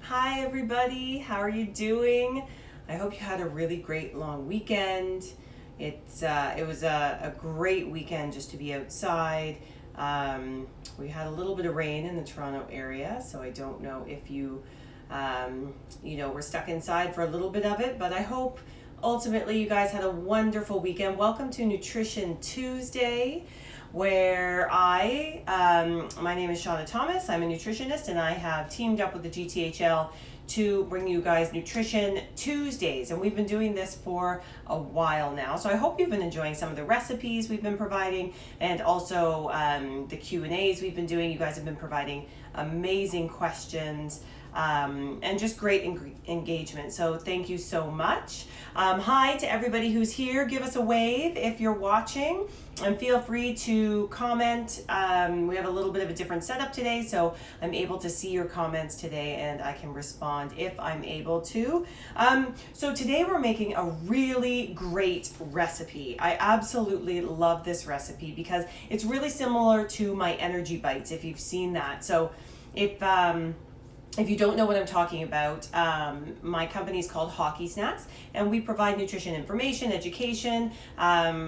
Hi everybody, how are you doing? I hope you had a really great long weekend. It was a great weekend just to be outside. We had a little bit of rain in the Toronto area, so I don't know if you were stuck inside for a little bit of it, but I hope ultimately you guys had a wonderful weekend. Welcome to Nutrition Tuesday, where my name is Seanna Thomas. I'm a nutritionist, and I have teamed up with the GTHL to bring you guys Nutrition Tuesdays, and we've been doing this for a while now. So I hope you've been enjoying some of the recipes we've been providing, and also the Q&As we've been doing. You guys have been providing amazing questions and just great engagement. So thank you so much. Hi to everybody who's here. Give us a wave if you're watching, and feel free to comment. We have a little bit of a different setup today, so I'm able to see your comments today and I can respond if I'm able to. So today we're making a really great recipe. I absolutely love this recipe because it's really similar to my energy bites, if you've seen that. So if you don't know what I'm talking about, my company is called Hockey Snacks, and we provide nutrition information, education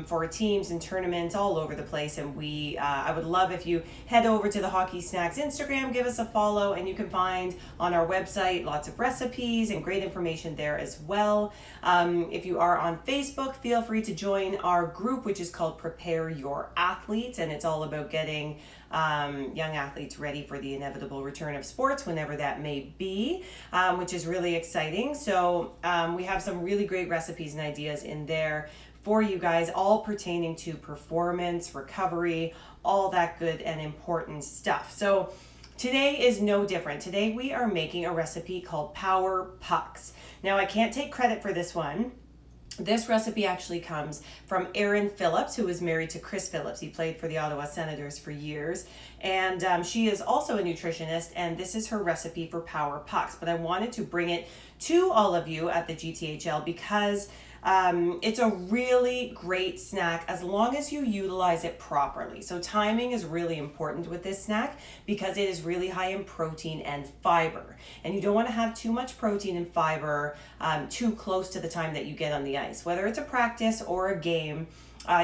for teams and tournaments all over the place. And I would love if you head over to the Hockey Snacks Instagram, give us a follow, and you can find on our website lots of recipes and great information there as well. If you are on Facebook, feel free to join our group, which is called Prepare Your Athletes, and it's all about getting young athletes ready for the inevitable return of sports, whenever that may be, which is really exciting. So we have some really great recipes and ideas in there for you guys, all pertaining to performance, recovery, all that good and important stuff. So today is no different. Today we are making a recipe called Power Pucks. Now, I can't take credit for this one. This recipe actually comes from Erin Phillips, who is married to Chris Phillips. He played for the Ottawa Senators for years, and she is also a nutritionist, and this is her recipe for Power Pucks. But I wanted to bring it to all of you at the GTHL because it's a really great snack as long as you utilize it properly. So timing is really important with this snack because it is really high in protein and fiber. And you don't want to have too much protein and fiber too close to the time that you get on the ice. Whether it's a practice or a game,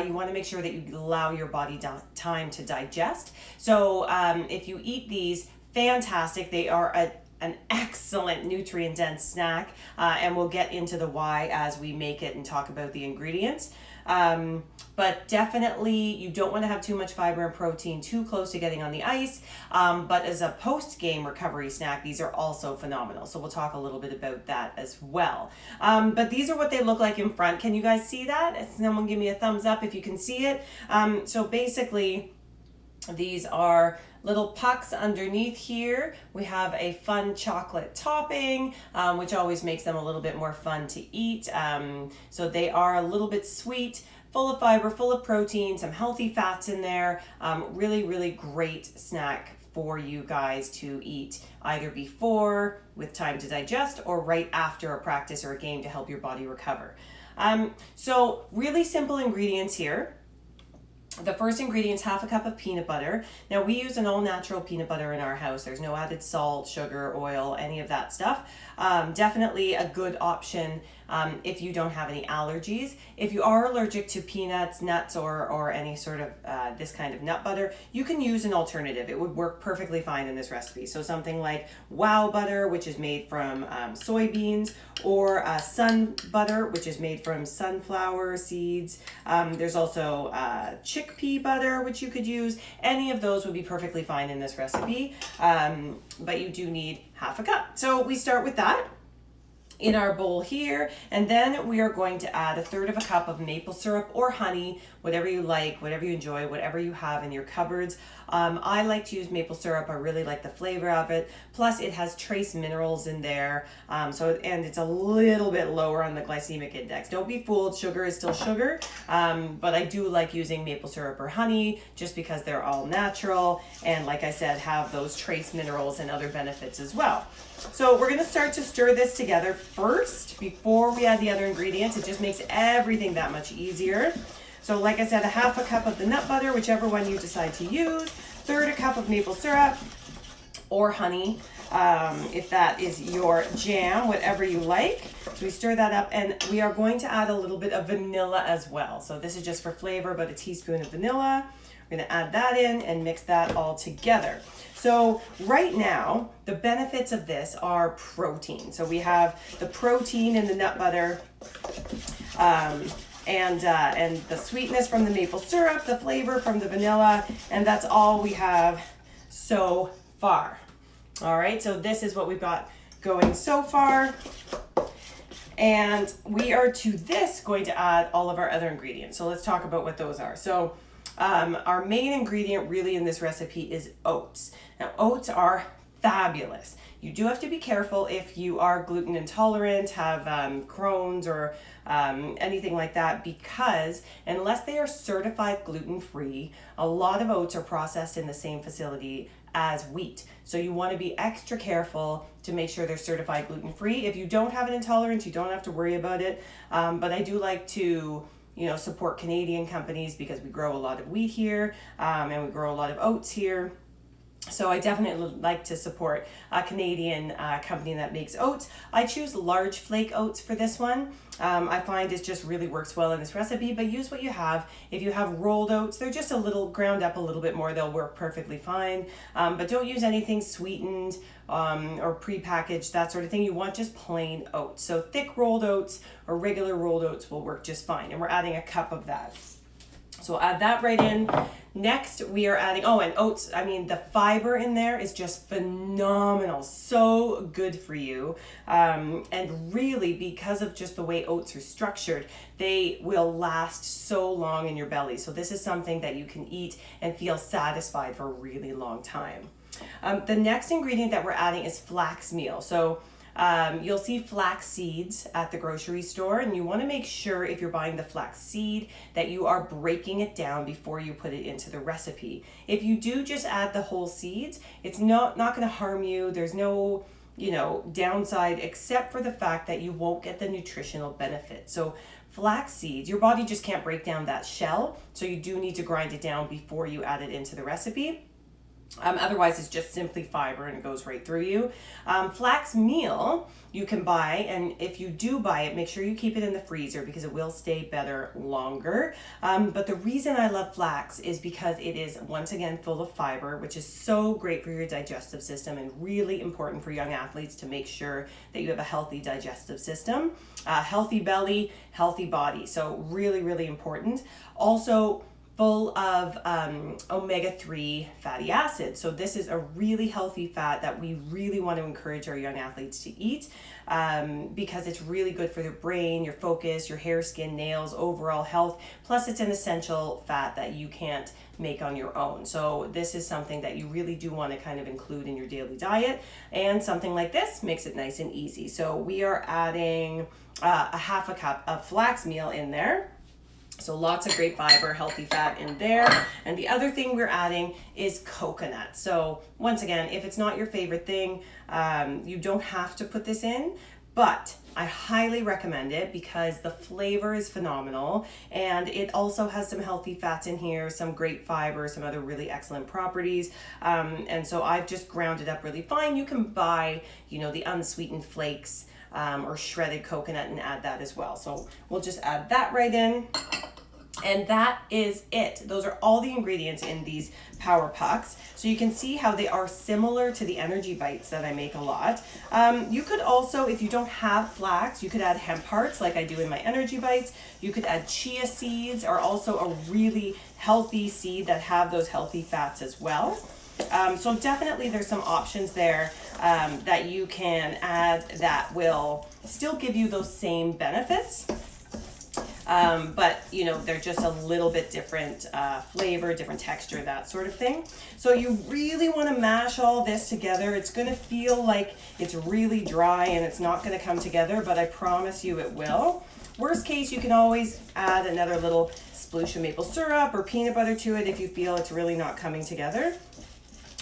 you want to make sure that you allow your body time to digest. So if you eat these, fantastic. They are an excellent nutrient-dense snack, and we'll get into the why as we make it and talk about the ingredients. But definitely you don't want to have too much fiber and protein too close to getting on the ice. But as a post-game recovery snack, these are also phenomenal. So we'll talk a little bit about that as well. But these are what they look like in front. Can you guys see that? Someone give me a thumbs up if you can see it. So basically, these are little pucks underneath here. We have a fun chocolate topping, which always makes them a little bit more fun to eat. So they are a little bit sweet, full of fiber, full of protein, some healthy fats in there. Really, really great snack for you guys to eat either before with time to digest or right after a practice or a game to help your body recover. So really simple ingredients here. The first ingredient is half a cup of peanut butter. Now, we use an all-natural peanut butter in our house. There's no added salt, sugar, oil, any of that stuff. Definitely a good option if you don't have any allergies. If you are allergic to peanuts, nuts, or any sort of this kind of nut butter, you can use an alternative. It would work perfectly fine in this recipe. So something like Wow butter, which is made from soybeans, or sun butter, which is made from sunflower seeds. There's also chickpea butter, which you could use. Any of those would be perfectly fine in this recipe, but you do need half a cup. So we start with that in our bowl here, and then we are going to add 1/3 of a cup of maple syrup or honey, whatever you like, whatever you enjoy, whatever you have in your cupboards. I like to use maple syrup. I really like the flavor of it. Plus it has trace minerals in there, and it's a little bit lower on the glycemic index. Don't be fooled, sugar is still sugar, but I do like using maple syrup or honey just because they're all natural, and like I said, have those trace minerals and other benefits as well. So we're going to start to stir this together first before we add the other ingredients. It just makes everything that much easier. So like I said, 1/2 cup of the nut butter, whichever one you decide to use, 1/3 cup of maple syrup, or honey, if that is your jam, whatever you like. So we stir that up, and we are going to add a little bit of vanilla as well. So this is just for flavor, about a teaspoon of vanilla. We're gonna add that in and mix that all together. So right now, the benefits of this are protein. So we have the protein in the nut butter, and the sweetness from the maple syrup, the flavor from the vanilla, and that's all we have so far. All right, so this is what we've got going so far. And we are to this going to add all of our other ingredients. So let's talk about what those are. So our main ingredient really in this recipe is oats. Now, oats are fabulous. You do have to be careful if you are gluten intolerant, have Crohn's or anything like that, because unless they are certified gluten-free, a lot of oats are processed in the same facility as wheat. So you want to be extra careful to make sure they're certified gluten-free. If you don't have an intolerance, you don't have to worry about it. But I do like to support Canadian companies because we grow a lot of wheat here, and we grow a lot of oats here. So I definitely like to support a Canadian company that makes oats. I choose large flake oats for this one. I find it just really works well in this recipe, but use what you have. If you have rolled oats, they're just a little ground up a little bit more. They'll work perfectly fine, but don't use anything sweetened or prepackaged, that sort of thing. You want just plain oats. So thick rolled oats or regular rolled oats will work just fine. And we're adding a cup of that. So we'll add that right in. Next, we are adding, and oats, the fiber in there is just phenomenal. So good for you. And really, because of just the way oats are structured, they will last so long in your belly. So this is something that you can eat and feel satisfied for a really long time. The next ingredient that we're adding is flax meal. So you'll see flax seeds at the grocery store, and you want to make sure if you're buying the flax seed that you are breaking it down before you put it into the recipe. If you do just add the whole seeds, it's not going to harm you. There's no downside except for the fact that you won't get the nutritional benefit. So flax seeds, your body just can't break down that shell, so you do need to grind it down before you add it into the recipe. Otherwise, it's just simply fiber and it goes right through you. Flax meal you can buy, and if you do buy it, make sure you keep it in the freezer because it will stay better longer. But the reason I love flax is because it is, once again, full of fiber, which is so great for your digestive system and really important for young athletes to make sure that you have a healthy digestive system, healthy belly, healthy body. So really, really important. Also, full of omega-3 fatty acids. So this is a really healthy fat that we really want to encourage our young athletes to eat because it's really good for their brain, your focus, your hair, skin, nails, overall health. Plus it's an essential fat that you can't make on your own. So this is something that you really do want to kind of include in your daily diet, and something like this makes it nice and easy. So we are adding a half a cup of flax meal in there. So lots of great fiber, healthy fat in there. And the other thing we're adding is coconut. So once again, if it's not your favorite thing, you don't have to put this in, but I highly recommend it because the flavor is phenomenal, and it also has some healthy fats in here, some great fiber, some other really excellent properties. And so I've just ground it up really fine. You can buy, the unsweetened flakes or shredded coconut and add that as well. So we'll just add that right in. And that is it. Those are all the ingredients in these Power Pucks. So you can see how they are similar to the energy bites that I make a lot. You could also, if you don't have flax, you could add hemp hearts like I do in my energy bites. You could add chia seeds, are also a really healthy seed that have those healthy fats as well. So definitely there's some options there that you can add that will still give you those same benefits. But they're just a little bit different flavor, different texture, that sort of thing. So you really want to mash all this together. It's going to feel like it's really dry and it's not going to come together, but I promise you it will. Worst case, you can always add another little sploosh of maple syrup or peanut butter to it if you feel it's really not coming together.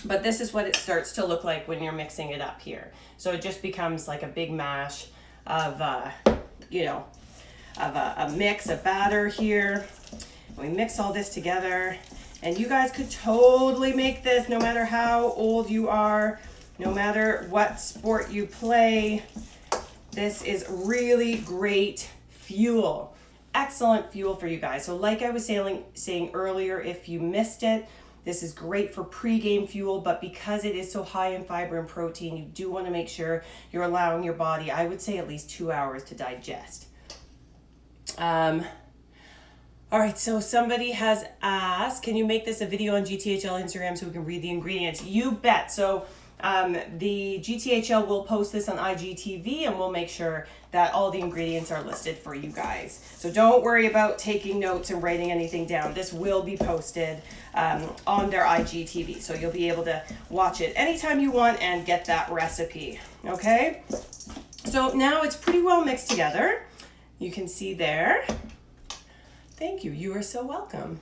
But this is what it starts to look like when you're mixing it up here. So it just becomes like a big mash of, a mix, a batter here. We mix all this together, and you guys could totally make this no matter how old you are. No matter what sport you play, this is really great fuel. Excellent fuel for you guys. So like I was saying earlier, if you missed it, this is great for pre-game fuel, but because it is so high in fiber and protein, you do want to make sure you're allowing your body, I would say, at least 2 hours to digest. All right, so somebody has asked, can you make this a video on GTHL Instagram so we can read the ingredients? You bet. So the GTHL will post this on IGTV, and we'll make sure that all the ingredients are listed for you guys. So don't worry about taking notes and writing anything down. This will be posted on their IGTV, so you'll be able to watch it anytime you want and get that recipe, okay? So now it's pretty well mixed together. You can see there. Thank you. You are so welcome.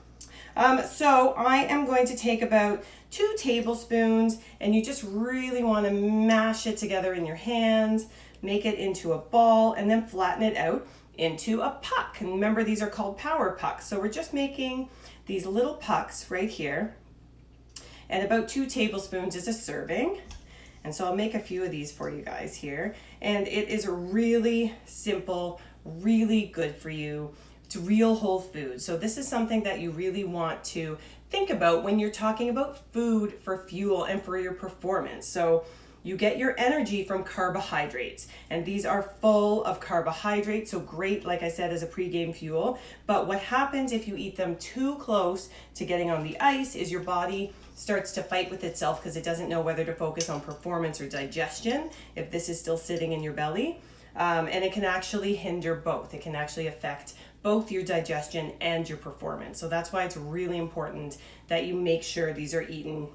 So I am going to take about 2 tablespoons, and you just really want to mash it together in your hands, make it into a ball, and then flatten it out into a puck. And remember, these are called power pucks. So we're just making these little pucks right here, and about 2 tablespoons is a serving. And so I'll make a few of these for you guys here. And it is really simple, really good for you. It's real whole food. So this is something that you really want to think about when you're talking about food for fuel and for your performance. So you get your energy from carbohydrates, and these are full of carbohydrates, so great, like I said, as a pre-game fuel. But what happens if you eat them too close to getting on the ice is your body starts to fight with itself because it doesn't know whether to focus on performance or digestion if this is still sitting in your belly. And it can actually hinder both. It can actually affect both your digestion and your performance. So that's why it's really important that you make sure these are eaten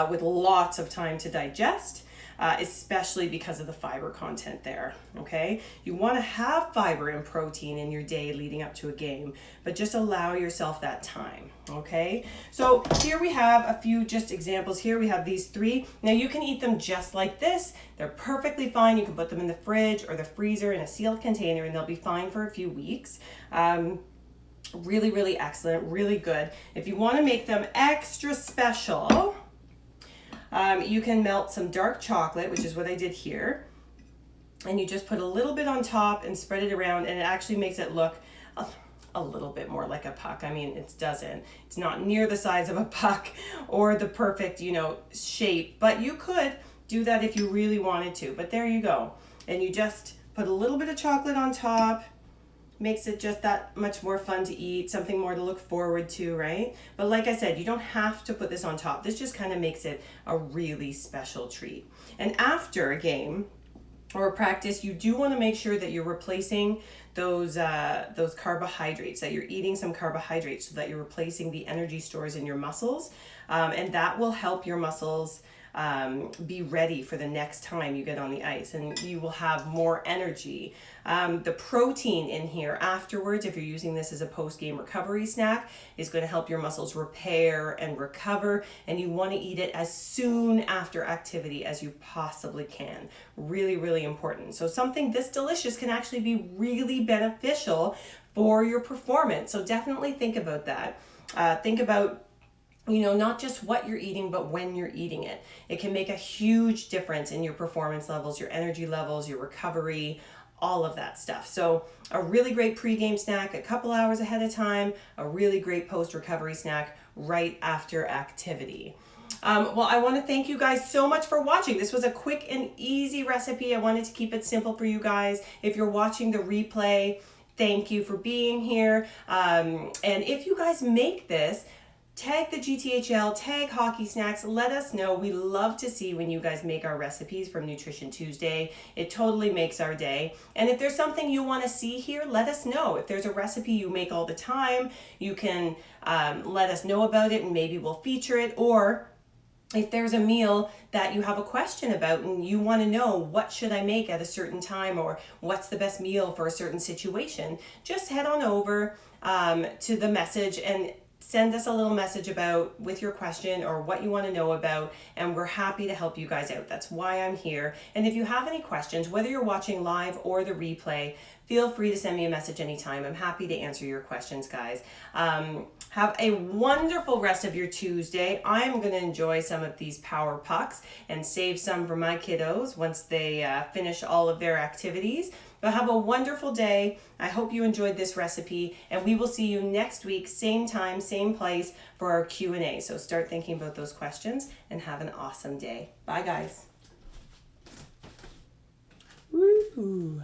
with lots of time to digest, especially because of the fiber content there, okay? You want to have fiber and protein in your day leading up to a game, but just allow yourself that time, okay? So here we have a few just examples. Here we have these 3. Now you can eat them just like this. They're perfectly fine. You can put them in the fridge or the freezer in a sealed container, and they'll be fine for a few weeks. Really, really excellent, really good. If you want to make them extra special, you can melt some dark chocolate, which is what I did here, and you just put a little bit on top and spread it around, and it actually makes it look a little bit more like a puck. I mean, it's not near the size of a puck or the perfect, shape, but you could do that if you really wanted to. But there you go. And you just put a little bit of chocolate on top. Makes it just that much more fun to eat, something more to look forward to, right? But like I said, you don't have to put this on top. This just kind of makes it a really special treat. And after a game or a practice, you do want to make sure that you're replacing those carbohydrates, that you're eating some carbohydrates so that you're replacing the energy stores in your muscles. And that will help your muscles be ready for the next time you get on the ice, and you will have more energy. The protein in here afterwards, if you're using this as a post-game recovery snack, is going to help your muscles repair and recover, and you want to eat it as soon after activity as you possibly can. Really, really important. So something this delicious can actually be really beneficial for your performance. So definitely think about that. Think about not just what you're eating, but when you're eating it. It can make a huge difference in your performance levels, your energy levels, your recovery, all of that stuff. So a really great pre-game snack a couple hours ahead of time, a really great post-recovery snack right after activity. Well, I want to thank you guys so much for watching. This was a quick and easy recipe. I wanted to keep it simple for you guys. If you're watching the replay, thank you for being here. And if you guys make this, tag the GTHL, tag Hockey Snacks, let us know. We love to see when you guys make our recipes from Nutrition Tuesday. It totally makes our day. And if there's something you want to see here, let us know. If there's a recipe you make all the time, you can let us know about it and maybe we'll feature it. Or if there's a meal that you have a question about and you want to know what should I make at a certain time or what's the best meal for a certain situation, just head on over to the message and send us a little message with your question or what you want to know about, and we're happy to help you guys out. That's why I'm here. And if you have any questions, whether you're watching live or the replay, feel free to send me a message anytime. I'm happy to answer your questions, guys. Have a wonderful rest of your Tuesday. I'm going to enjoy some of these power pucks and save some for my kiddos once they finish all of their activities. But have a wonderful day. I hope you enjoyed this recipe, and we will see you next week, same time, same place for our Q&A. So start thinking about those questions and have an awesome day. Bye, guys. Woo!